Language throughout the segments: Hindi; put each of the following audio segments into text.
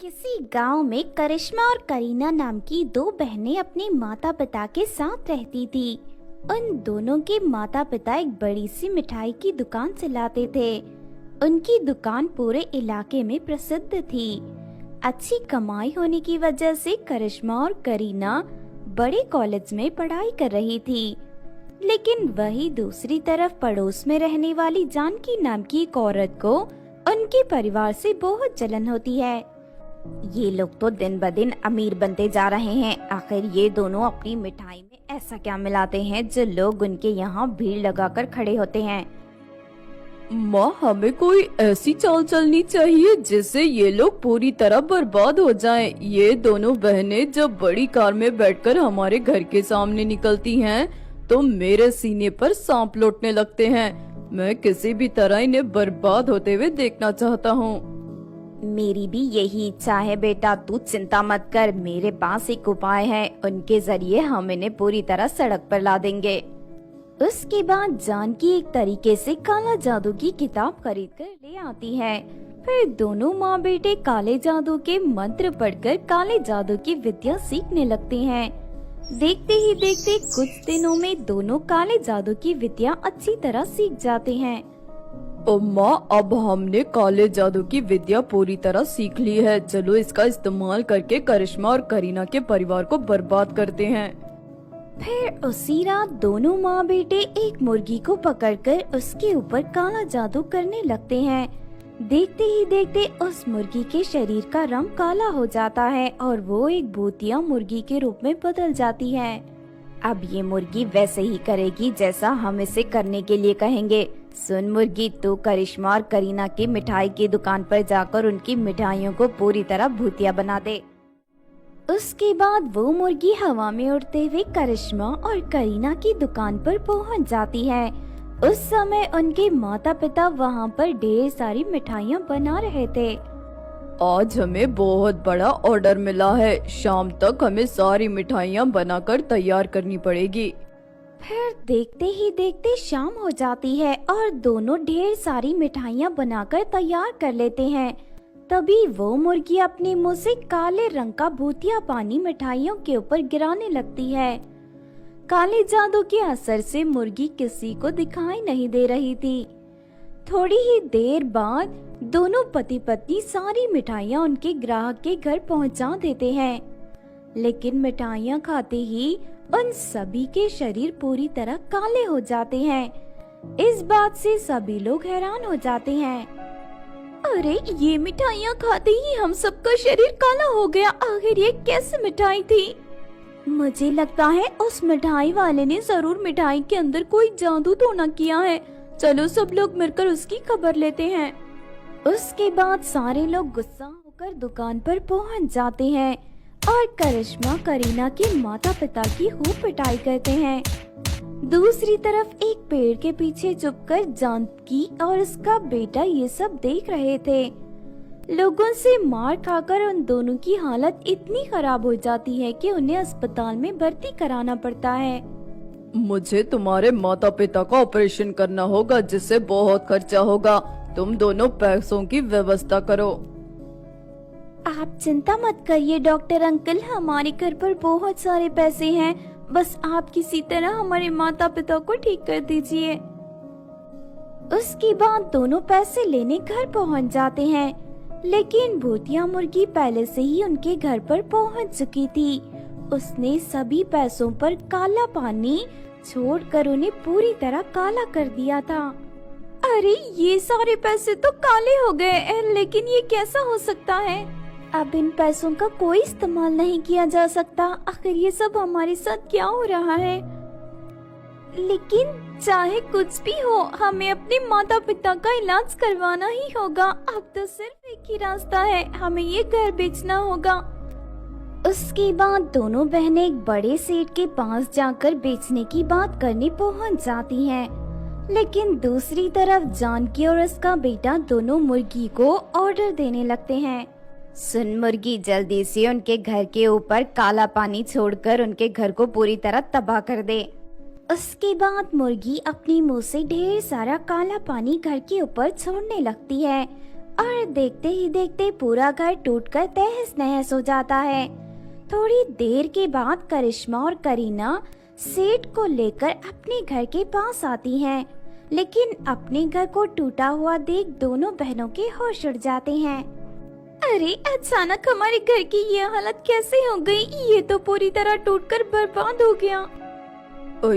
किसी गांव में करिश्मा और करीना नाम की दो बहनें अपने माता पिता के साथ रहती थी। उन दोनों के माता पिता एक बड़ी सी मिठाई की दुकान चलाते थे। उनकी दुकान पूरे इलाके में प्रसिद्ध थी। अच्छी कमाई होने की वजह से करिश्मा और करीना बड़े कॉलेज में पढ़ाई कर रही थी। लेकिन वही दूसरी तरफ पड़ोस में रहने वाली जानकी नाम की एक औरत को उनके परिवार से बहुत जलन होती है। ये लोग तो दिन ब दिन अमीर बनते जा रहे हैं। आखिर ये दोनों अपनी मिठाई में ऐसा क्या मिलाते हैं जो लोग उनके यहाँ भीड़ लगाकर खड़े होते हैं। माँ, हमें कोई ऐसी चाल चलनी चाहिए जिससे ये लोग पूरी तरह बर्बाद हो जाएं। ये दोनों बहनें जब बड़ी कार में बैठकर हमारे घर के सामने निकलती हैं, तो मेरे सीने पर सांप लौटने लगते हैं। मैं किसी भी तरह इन्हें बर्बाद होते हुए देखना चाहता हूँ। मेरी भी यही इच्छा है बेटा, तू चिंता मत कर। मेरे पास एक उपाय है, उनके जरिए हम इन्हें पूरी तरह सड़क पर ला देंगे। उसके बाद जानकी एक तरीके से काला जादू की किताब खरीद कर ले आती है। फिर दोनों माँ बेटे काले जादू के मंत्र पढ़कर काले जादू की विद्या सीखने लगते हैं। देखते ही देखते कुछ दिनों में दोनों काले जादू की विद्या अच्छी तरह सीख जाते हैं। माँ, अब हमने काले जादू की विद्या पूरी तरह सीख ली है। चलो इसका इस्तेमाल करके करिश्मा और करीना के परिवार को बर्बाद करते हैं। फिर उसी रात दोनों माँ बेटे एक मुर्गी को पकड़कर उसके ऊपर काला जादू करने लगते हैं। देखते ही देखते उस मुर्गी के शरीर का रंग काला हो जाता है और वो एक भूतिया मुर्गी के रूप में बदल जाती है। अब ये मुर्गी वैसे ही करेगी जैसा हम इसे करने के लिए कहेंगे। सुन मुर्गी, तू करिश्मा और करीना की मिठाई की दुकान पर जाकर उनकी मिठाइयों को पूरी तरह भूतिया बना दे। उसके बाद वो मुर्गी हवा में उड़ते हुए करिश्मा और करीना की दुकान पर पहुंच जाती है। उस समय उनके माता पिता वहां पर ढेर सारी मिठाइयाँ बना रहे थे। आज हमें बहुत बड़ा ऑर्डर मिला है। शाम तक हमें सारी मिठाइयाँ बनाकर तैयार करनी पड़ेगी। फिर देखते ही देखते शाम हो जाती है और दोनों ढेर सारी मिठाइयाँ बनाकर तैयार कर लेते हैं। तभी वो मुर्गी अपने मुंह से काले रंग का भूतिया पानी मिठाइयों के ऊपर गिराने लगती है। काले जादू के असर से मुर्गी किसी को दिखाई नहीं दे रही थी। थोड़ी ही देर बाद दोनों पति पत्नी सारी मिठाइयाँ उनके ग्राहक के घर पहुंचा देते हैं। लेकिन मिठाइयाँ खाते ही उन सभी के शरीर पूरी तरह काले हो जाते हैं। इस बात से सभी लोग हैरान हो जाते हैं। अरे, ये मिठाइयाँ खाते ही हम सबका शरीर काला हो गया। आखिर ये कैसी मिठाई थी? मुझे लगता है उस मिठाई वाले ने जरूर मिठाई के अंदर कोई जादू टोना किया है। चलो सब लोग मिलकर उसकी खबर लेते हैं। उसके बाद सारे लोग गुस्सा होकर दुकान पर पहुंच जाते हैं और करिश्मा करीना के माता पिता की खूब पिटाई करते हैं। दूसरी तरफ एक पेड़ के पीछे छुपकर जानकी और उसका बेटा ये सब देख रहे थे। लोगों से मार खाकर उन दोनों की हालत इतनी खराब हो जाती है कि उन्हें अस्पताल में भर्ती कराना पड़ता है। मुझे तुम्हारे माता पिता का ऑपरेशन करना होगा, जिससे बहुत खर्चा होगा। तुम दोनों पैसों की व्यवस्था करो। आप चिंता मत करिए डॉक्टर अंकल, हमारे घर पर बहुत सारे पैसे हैं। बस आप किसी तरह हमारे माता पिता को ठीक कर दीजिए। उसके बाद दोनों पैसे लेने घर पहुंच जाते हैं। लेकिन भूतिया मुर्गी पहले से ही उनके घर पर पहुंच चुकी थी। उसने सभी पैसों पर काला पानी छोड़कर उन्हें पूरी तरह काला कर दिया था। अरे, ये सारे पैसे तो काले हो गए, लेकिन ये कैसा हो सकता है? अब इन पैसों का कोई इस्तेमाल नहीं किया जा सकता। आखिर ये सब हमारे साथ क्या हो रहा है? लेकिन चाहे कुछ भी हो, हमें अपने माता पिता का इलाज करवाना ही होगा। अब तो सिर्फ एक ही रास्ता है, हमें ये घर बेचना होगा। उसके बाद दोनों बहनें एक बड़े सेठ के पास जाकर बेचने की बात करने पहुंच जाती हैं। लेकिन दूसरी तरफ जानकी और उसका बेटा दोनों मुर्गी को ऑर्डर देने लगते हैं। सुन मुर्गी, जल्दी से उनके घर के ऊपर काला पानी छोड़कर उनके घर को पूरी तरह तबाह कर दे। उसके बाद मुर्गी अपने मुंह से ढेर सारा काला पानी घर के ऊपर छोड़ने लगती है। और देखते ही देखते पूरा घर टूटकर तहस नहस हो जाता है। थोड़ी देर के बाद करिश्मा और करीना सेठ को लेकर अपने घर के पास आती हैं, लेकिन अपने घर को टूटा हुआ देख दोनों बहनों के होश उड़ जाते हैं। अरे अचानक हमारे घर की ये हालत कैसे हो गई? ये तो पूरी तरह टूटकर बर्बाद हो गया।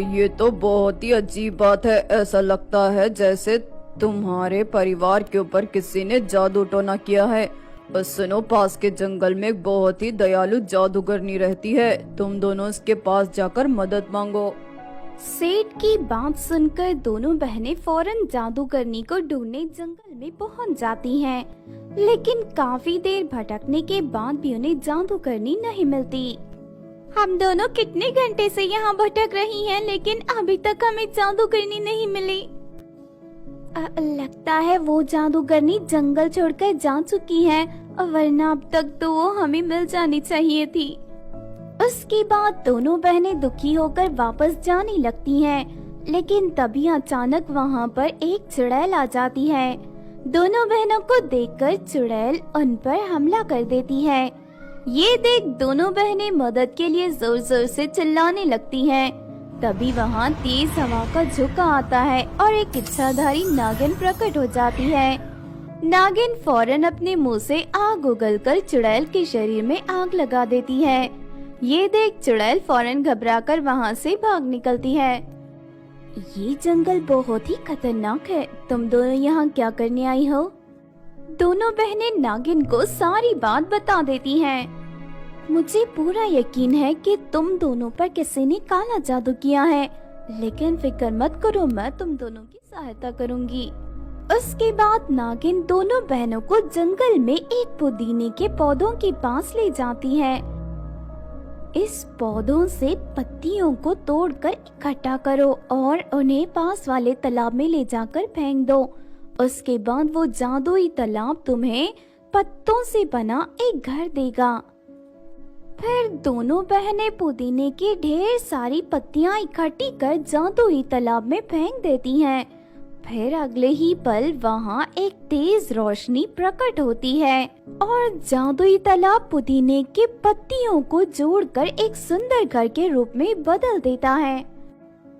ये तो बहुत ही अजीब बात है। ऐसा लगता है जैसे तुम्हारे परिवार के ऊपर किसी ने जादू टोना किया है। सुनो, पास के जंगल में एक बहुत ही दयालु जादूगरनी रहती है, तुम दोनों उसके पास जाकर मदद मांगो। सेठ की बात सुनकर दोनों बहनें फौरन जादूगरनी को ढूंढने जंगल में पहुंच जाती हैं, लेकिन काफी देर भटकने के बाद भी उन्हें जादूगरनी नहीं मिलती। हम दोनों कितने घंटे से यहाँ भटक रही हैं, लेकिन अभी तक हमें जादूगरनी नहीं मिली। लगता है वो जादूगरनी जंगल छोड़कर जा चुकी है, वरना अब तक तो वो हमें मिल जानी चाहिए थी। उसके बाद दोनों बहनें दुखी होकर वापस जाने लगती हैं, लेकिन तभी अचानक वहाँ पर एक चुड़ैल आ जाती है। दोनों बहनों को देखकर चुड़ैल उन पर हमला कर देती है। ये देख दोनों बहनें मदद के लिए जोर जोर से चिल्लाने लगती हैं। तभी वहाँ तेज हवा का झोंका आता है और एक इच्छाधारी नागिन प्रकट हो जाती है। नागिन फौरन अपने मुंह से आग उगलकर चुड़ैल के शरीर में आग लगा देती है। ये देख चुड़ैल फौरन घबराकर वहाँ से भाग निकलती है। ये जंगल बहुत ही खतरनाक है, तुम दोनों यहाँ क्या करने आई हो? दोनों बहनें नागिन को सारी बात बता देती हैं। मुझे पूरा यकीन है कि तुम दोनों पर किसी ने काला जादू किया है, लेकिन फिक्र मत करो, मैं तुम दोनों की सहायता करूंगी। उसके बाद नागिन दोनों बहनों को जंगल में एक पुदीने के पौधों के पास ले जाती है। इस पौधों से पत्तियों को तोड़कर इकट्ठा करो और उन्हें पास वाले तालाब में ले जाकर फेंक दो। उसके बाद वो जादुई तालाब तुम्हें पत्तों से बना एक घर देगा। फिर दोनों बहनें पुदीने की ढेर सारी पत्तियां इकट्ठी कर जादुई तालाब में फेंक देती हैं। फिर अगले ही पल वहाँ एक तेज रोशनी प्रकट होती है और जादुई तालाब पुदीने की पत्तियों को जोड़कर एक सुंदर घर के रूप में बदल देता है।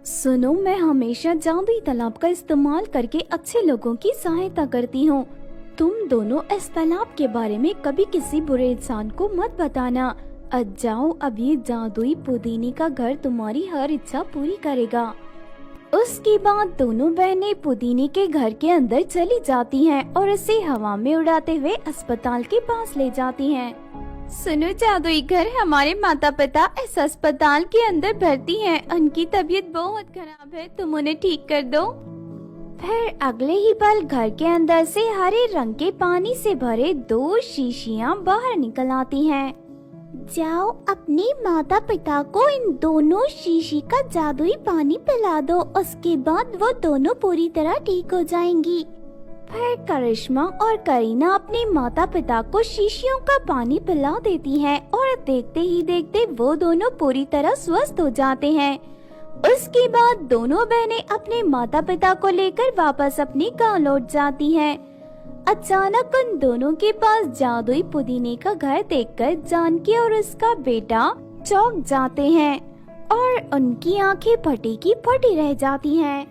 सुनो, मैं हमेशा जादुई तालाब का इस्तेमाल करके अच्छे लोगों की सहायता करती हूँ। तुम दोनों इस तालाब के बारे में कभी किसी बुरे इंसान को मत बताना। जाओ, अब ये जादुई पुदीने का घर तुम्हारी हर इच्छा पूरी करेगा। उसके बाद दोनों बहनें पुदीने के घर के अंदर चली जाती हैं और उसे हवा में उड़ाते हुए अस्पताल के पास ले जाती हैं। सुनो जादुई घर, हमारे माता पिता इस अस्पताल के अंदर भर्ती हैं। उनकी तबीयत बहुत खराब है, तुम उन्हें ठीक कर दो। फिर अगले ही पल घर के अंदर से हरे रंग के पानी से भरे 2 शीशियां बाहर निकल आती हैं। जाओ, अपने माता पिता को इन दोनों शीशी का जादुई पानी पिला दो, उसके बाद वो दोनों पूरी तरह ठीक हो जाएंगी। फिर करिश्मा और करीना अपने माता पिता को शीशियों का पानी पिला देती हैं और देखते ही देखते वो दोनों पूरी तरह स्वस्थ हो जाते हैं। उसके बाद दोनों बहनें अपने माता पिता को लेकर वापस अपने गांव लौट जाती हैं। अचानक उन दोनों के पास जादुई पुदीने का घर देखकर जानकी और उसका बेटा चौंक जाते हैं और उनकी आंखें फटी की फटी रह जाती हैं।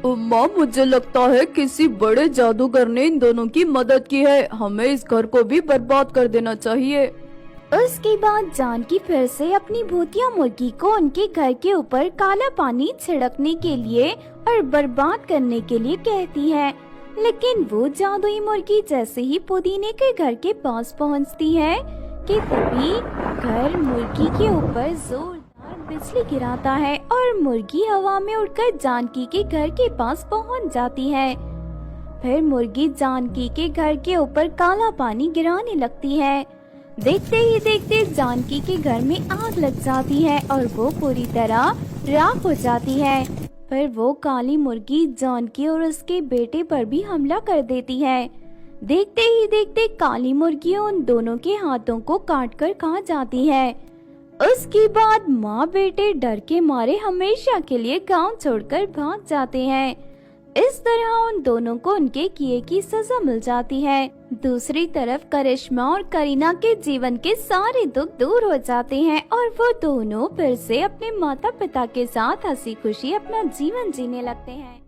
माँ, मुझे लगता है किसी बड़े जादूगर ने इन दोनों की मदद की है। हमें इस घर को भी बर्बाद कर देना चाहिए। उसके बाद जानकी फिर से अपनी भूतिया मुर्गी को उनके घर के ऊपर काला पानी छिड़कने के लिए और बर्बाद करने के लिए कहती है, लेकिन वो जादुई मुर्गी जैसे ही पुदीने के घर के पास पहुंचती है कि तभी घर मुर्गी के ऊपर जोरदार बिजली गिराता है और मुर्गी हवा में उड़कर जानकी के घर के पास पहुंच जाती है। फिर मुर्गी जानकी के घर के ऊपर काला पानी गिराने लगती है। देखते ही देखते जानकी के घर में आग लग जाती है और वो पूरी तरह राख हो जाती है। फिर वो काली मुर्गी जानकी और उसके बेटे पर भी हमला कर देती है। देखते ही देखते काली मुर्गी उन दोनों के हाथों को काटकर खा जाती है। उसके बाद माँ बेटे डर के मारे हमेशा के लिए गांव छोड़कर भाग जाते हैं। इस तरह उन दोनों को उनके किए की सजा मिल जाती है। दूसरी तरफ करिश्मा और करीना के जीवन के सारे दुख दूर हो जाते हैं और वो दोनों फिर से अपने माता पिता के साथ हंसी खुशी अपना जीवन जीने लगते हैं।